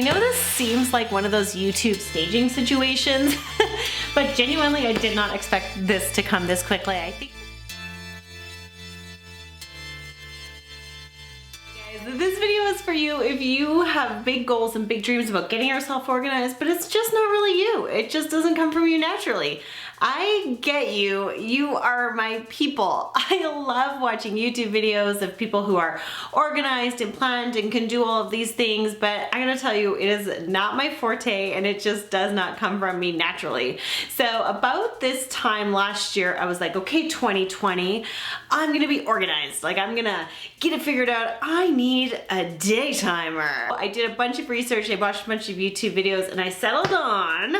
I know this seems like one of those YouTube staging situations, but genuinely I did not expect this to come this quickly. I think this video is for you if you have big goals and big dreams about getting yourself organized, but it's just not really you. It just doesn't come from you naturally. I get you. You are my people. I love watching YouTube videos of people who are organized and planned and can do all of these things, but I gotta tell you, it is not my forte and it just does not come from me naturally. So about this time last year, I was like, okay, 2020, I'm gonna be organized. Like, I'm gonna get it figured out. I need a day timer. I did a bunch of research, I watched a bunch of YouTube videos, and I settled on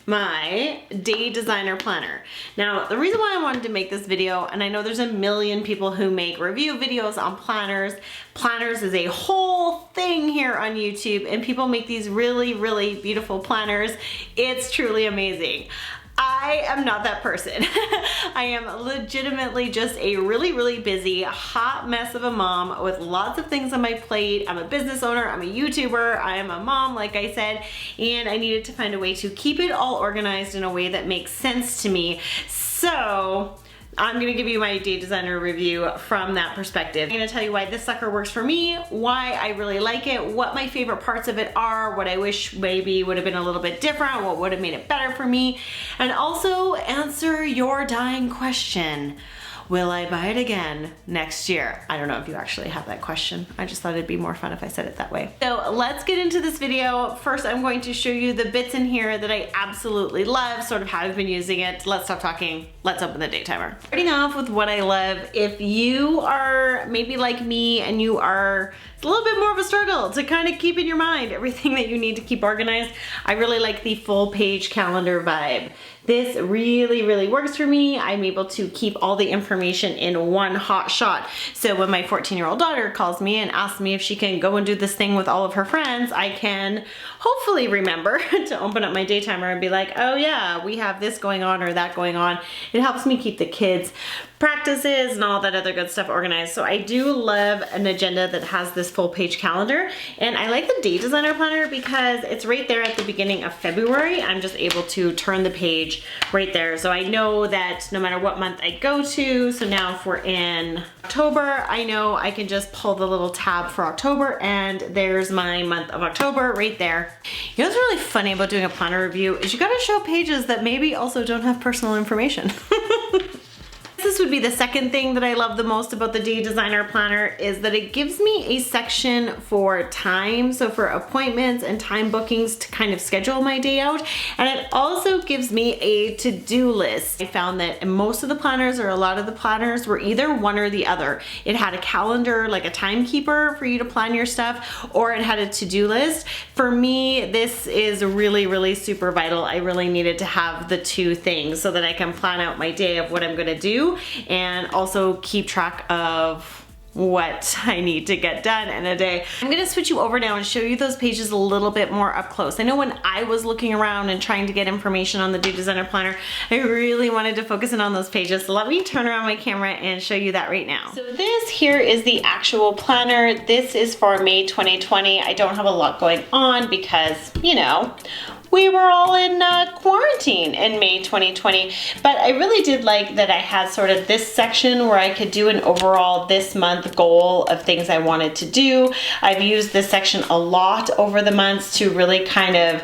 my day designer planner. Now, the reason why I wanted to make this video, and I know there's a million people who make review videos on planners. Planners is a whole thing here on YouTube, and people make these really, really beautiful planners. It's truly amazing. I am not that person. I am legitimately just a really, really busy, hot mess of a mom with lots of things on my plate. I'm a business owner, I'm a YouTuber, I am a mom, like I said, and I needed to find a way to keep it all organized in a way that makes sense to me. So I'm gonna give you my day designer review from that perspective. I'm gonna tell you why this sucker works for me, why I really like it, what my favorite parts of it are, what I wish maybe would have been a little bit different, what would have made it better for me, and also answer your dying question. Will I buy it again next year? I don't know if you actually have that question. I just thought it'd be more fun if I said it that way. So let's get into this video. First, I'm going to show you the bits in here that I absolutely love, sort of how I've been using it. Let's stop talking. Let's open the day timer. Starting off with what I love, if you are maybe like me and you are, it's a little bit more of a struggle to kind of keep in your mind everything that you need to keep organized, I really like the full page calendar vibe. This really, really works for me. I'm able to keep all the information in one hot shot. So when my 14-year-old daughter calls me and asks me if she can go and do this thing with all of her friends, I can hopefully remember to open up my day timer and be like, oh yeah, we have this going on or that going on. It helps me keep the kids' practices and all that other good stuff organized. So I do love an agenda that has this full page calendar. And I like the day designer planner because it's right there at the beginning of February. I'm just able to turn the page right there. So I know that no matter what month I go to, so now if we're in October, I know I can just pull the little tab for October and there's my month of October right there. You know what's really funny about doing a planner review is you gotta show pages that maybe also don't have personal information. This would be the second thing that I love the most about the day designer planner is that it gives me a section for time, so for appointments and time bookings to kind of schedule my day out, and it also gives me a to-do list. I found that in most of the planners or a lot of the planners were either one or the other. It had a calendar, like a timekeeper for you to plan your stuff, or it had a to-do list. For me, this is really, really super vital. I really needed to have the two things so that I can plan out my day of what I'm gonna do and also keep track of what I need to get done in a day. I'm gonna switch you over now and show you those pages a little bit more up close. I know when I was looking around and trying to get information on the day designer planner, I really wanted to focus in on those pages. So let me turn around my camera and show you that right now. So this here is the actual planner. This is for May 2020. I don't have a lot going on because, you know, we were all in quarantine in May 2020, but I really did like that I had sort of this section where I could do an overall this month goal of things I wanted to do. I've used this section a lot over the months to really kind of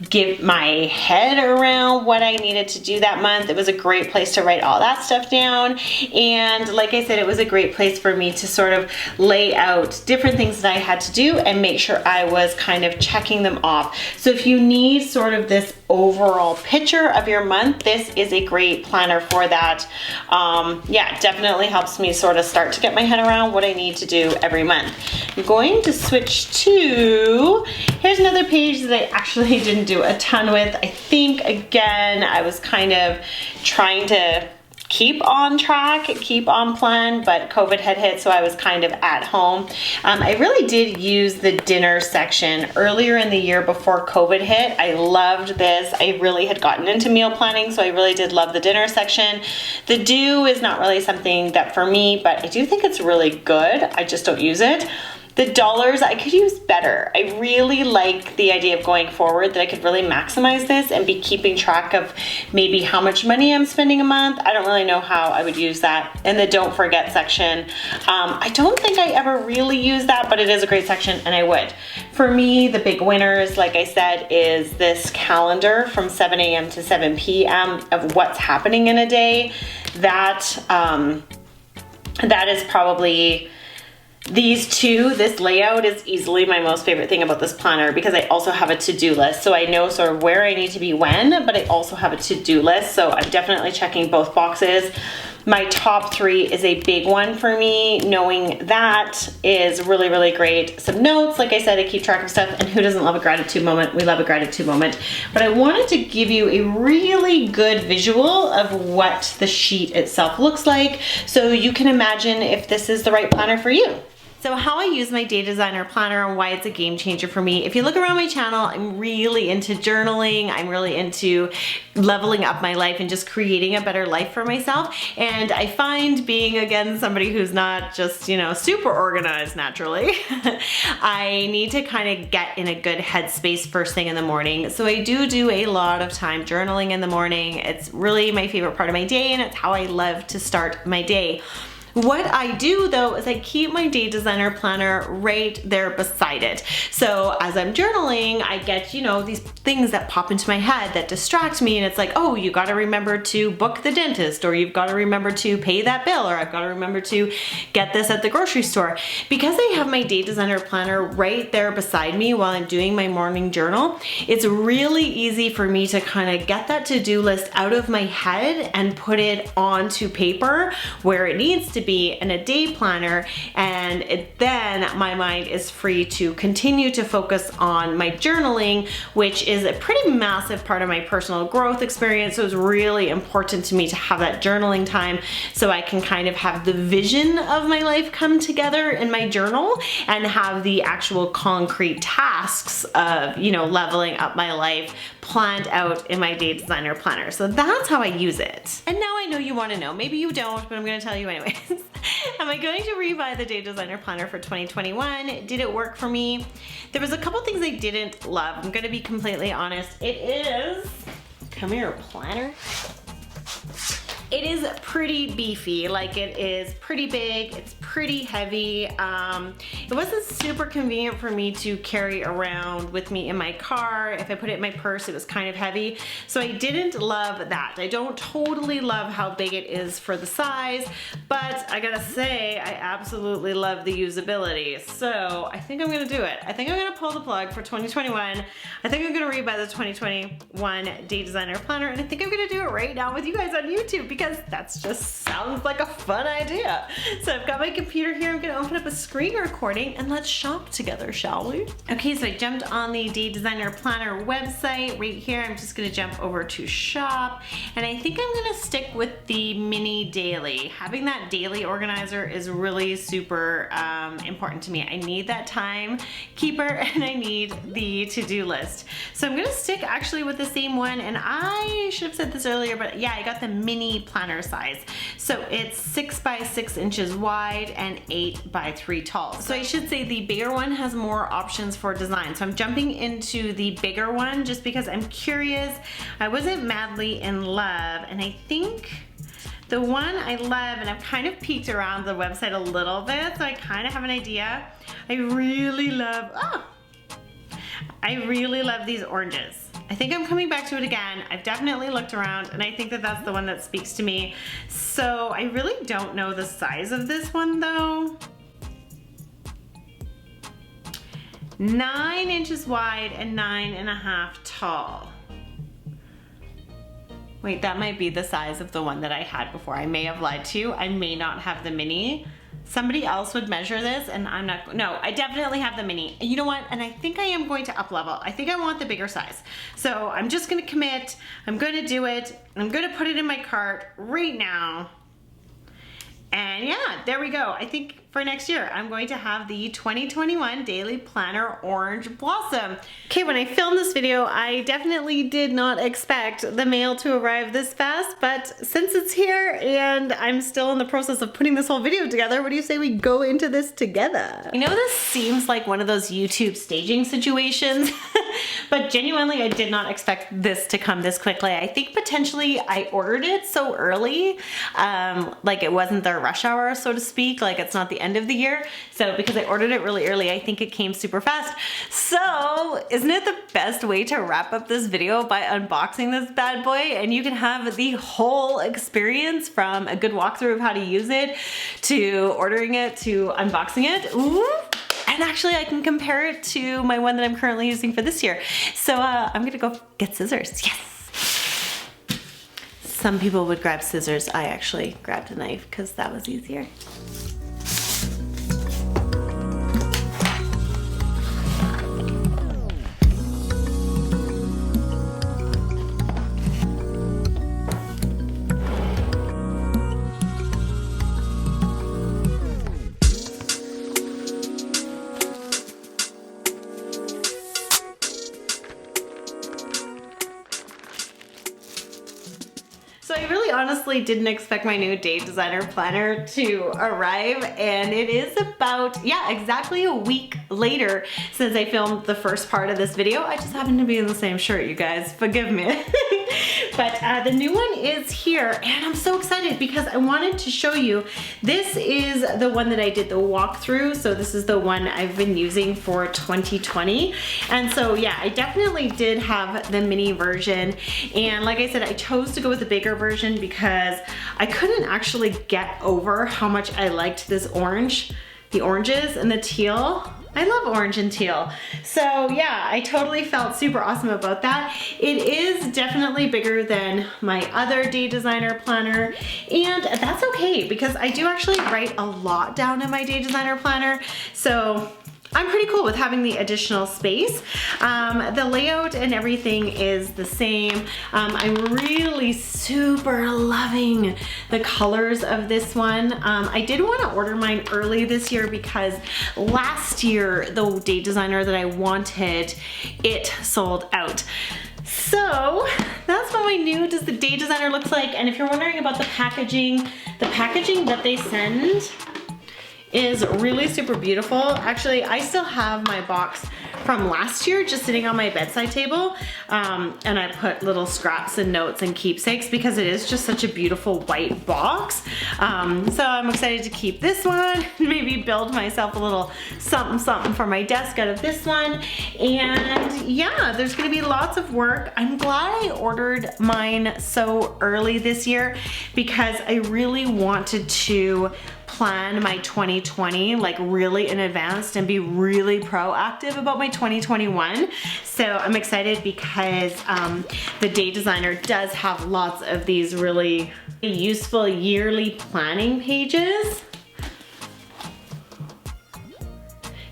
give my head around what I needed to do that month. It was a great place to write all that stuff down, and like I said, it was a great place for me to sort of lay out different things that I had to do and make sure I was kind of checking them off. So if you need sort of this overall picture of your month, this is a great planner for that. Yeah, definitely helps me sort of start to get my head around what I need to do every month. I'm going to switch to, here's another page that I actually didn't do a ton with. I think, again, I was kind of trying to keep on track, keep on plan, but COVID had hit, so I was kind of at home. I really did use the dinner section earlier in the year before COVID hit. I loved this. I really had gotten into meal planning, so I really did love the dinner section. The do is not really something that for me, but I do think it's really good. I just don't use it. The dollars I could use better. I really like the idea of going forward that I could really maximize this and be keeping track of maybe how much money I'm spending a month. I don't really know how I would use that. In the don't forget section, I don't think I ever really use that, but it is a great section and I would. For me, the big winners, like I said, is this calendar from 7 a.m. to 7 p.m. of what's happening in a day. That is probably these two. This layout is easily my most favorite thing about this planner because I also have a to-do list. So I know sort of where I need to be when, but I also have a to-do list. So I'm definitely checking both boxes. My top 3 is a big one for me. Knowing that is really, really great. Some notes, like I said, I keep track of stuff, and who doesn't love a gratitude moment? We love a gratitude moment. But I wanted to give you a really good visual of what the sheet itself looks like so you can imagine if this is the right planner for you. So how I use my Day Designer planner and why it's a game changer for me. If you look around my channel, I'm really into journaling. I'm really into leveling up my life and just creating a better life for myself. And I find being, again, somebody who's not just, you know, super organized naturally, I need to kind of get in a good headspace first thing in the morning. So I do a lot of time journaling in the morning. It's really my favorite part of my day, and it's how I love to start my day. What I do though is I keep my Day Designer planner right there beside it. So as I'm journaling, I get, you know, these things that pop into my head that distract me, and it's like, oh, you gotta remember to book the dentist, or you've gotta remember to pay that bill, or I've gotta remember to get this at the grocery store. Because I have my Day Designer planner right there beside me while I'm doing my morning journal, it's really easy for me to kind of get that to-do list out of my head and put it onto paper where it needs to be in a day planner, and then my mind is free to continue to focus on my journaling, which is a pretty massive part of my personal growth experience. So it's really important to me to have that journaling time so I can kind of have the vision of my life come together in my journal and have the actual concrete tasks of, you know, leveling up my life planned out in my Day Designer planner. So that's how I use it. And now I know you want to know, maybe you don't, but I'm going to tell you anyways. Am I going to rebuy the Day Designer planner for 2021? Did it work for me? There was a couple things I didn't love. I'm going to be completely honest. It is, come here, planner. It is pretty beefy, like it is pretty big, it's pretty heavy. It wasn't super convenient for me to carry around with me in my car. If I put it in my purse, it was kind of heavy. So I didn't love that. I don't totally love how big it is for the size, but I gotta say, I absolutely love the usability. So I think I'm gonna do it. I think I'm gonna pull the plug for 2021. I think I'm gonna rebuy the 2021 Day Designer planner, and I think I'm gonna do it right now with you guys on YouTube, because that's just sounds like a fun idea. So I've got my computer here. I'm gonna open up a screen recording and let's shop together, shall we? Okay, so I jumped on the Day Designer planner website right here. I'm just gonna jump over to shop, and I think I'm gonna stick with the mini daily. Having that daily organizer is really super important to me. I need that time keeper and I need the to-do list. So I'm gonna stick actually with the same one, and I should have said this earlier, but yeah, I got the mini planner size. So it's 6 by 6 inches wide and 8 by 3 tall. So I should say the bigger one has more options for design. So I'm jumping into the bigger one just because I'm curious. I wasn't madly in love, and I think the one I love, and I've kind of peeked around the website a little bit, so I kind of have an idea. I really love these oranges. I think I'm coming back to it again. I've definitely looked around, and I think that that's the one that speaks to me. So I really don't know the size of this one though. 9 inches wide and 9.5 tall. Wait, that might be the size of the one that I had before. I may have lied to you. I may not have the mini. Somebody else would measure this, and I'm not, no, I definitely have the mini. You know what, and I think I am going to up level. I think I want the bigger size. So I'm just gonna commit, I'm gonna do it, and I'm gonna put it in my cart right now. And yeah, there we go. I think for next year, I'm going to have the 2021 Daily Planner Orange Blossom. Okay, when I filmed this video, I definitely did not expect the mail to arrive this fast, but since it's here and I'm still in the process of putting this whole video together, what do you say we go into this together? You know, this seems like one of those YouTube staging situations, but genuinely, I did not expect this to come this quickly. I think potentially I ordered it so early, like it wasn't the rush hour, so to speak, like it's not the end of the year. So because I ordered it really early, I think it came super fast. So isn't it the best way to wrap up this video by unboxing this bad boy? And you can have the whole experience from a good walkthrough of how to use it, to ordering it, to unboxing it. Ooh. And actually I can compare it to my one that I'm currently using for this year. So I'm gonna go get scissors. Yes! Some people would grab scissors. I actually grabbed a knife because that was easier. So I really honestly didn't expect my new Day Designer planner to arrive, and it is about, yeah, exactly a week later since I filmed the first part of this video. I just happen to be in the same shirt, you guys, forgive me. But the new one is here, and I'm so excited because I wanted to show you. This is the one that I did the walkthrough, so this is the one I've been using for 2020. And so yeah, I definitely did have the mini version, and like I said, I chose to go with the bigger version because I couldn't actually get over how much I liked this orange, the oranges and the teal. I love orange and teal. So yeah, I totally felt super awesome about that. It is definitely bigger than my other Day Designer planner, and that's okay because I do actually write a lot down in my Day Designer planner. So I'm pretty cool with having the additional space. The layout and everything is the same. I'm really super loving the colors of this one. I did want to order mine early this year because last year, the Day Designer that I wanted, it sold out. So that's what my new Day Designer looks like. And if you're wondering about the packaging that they send is really super beautiful. Actually, I still have my box from last year just sitting on my bedside table, and I put little scraps and notes and keepsakes because it is just such a beautiful white box. So I'm excited to keep this one, maybe build myself a little something for my desk out of this one. And yeah, there's gonna be lots of work. I'm glad I ordered mine so early this year because I really wanted to plan my 2020 like really in advance and be really proactive about my 2021. So I'm excited because the Day Designer does have lots of these really useful yearly planning pages.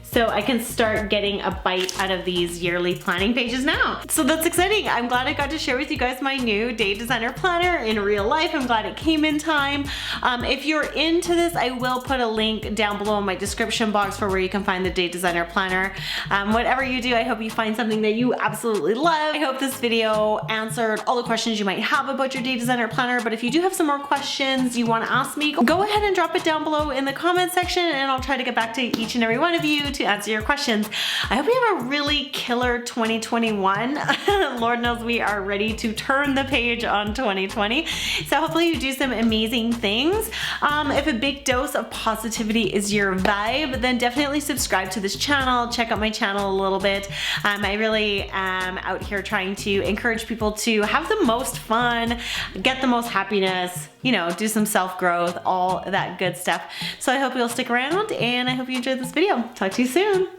So I can start getting a bite out of these yearly planning pages now. So that's exciting. I'm glad I got to share with you guys my new Day Designer planner in real life. I'm glad it came in time. If you're into this, I will put a link down below in my description box for where you can find the Day Designer planner. Whatever you do, I hope you find something that you absolutely love. I hope this video answered all the questions you might have about your Day Designer planner, but if you do have some more questions you want to ask me, go ahead and drop it down below in the comment section and I'll try to get back to each and every one of you to answer your questions. I hope you have a really killer 2021. Lord knows we are ready to turn the page on 2020. So hopefully you do some amazing things. If a big dose of positivity is your vibe, then definitely subscribe to this channel. Check out my channel a little bit. I really am out here trying to encourage people to have the most fun, get the most happiness, you know, do some self-growth, all that good stuff. So I hope you'll stick around and I hope you enjoyed this video. Talk to you soon.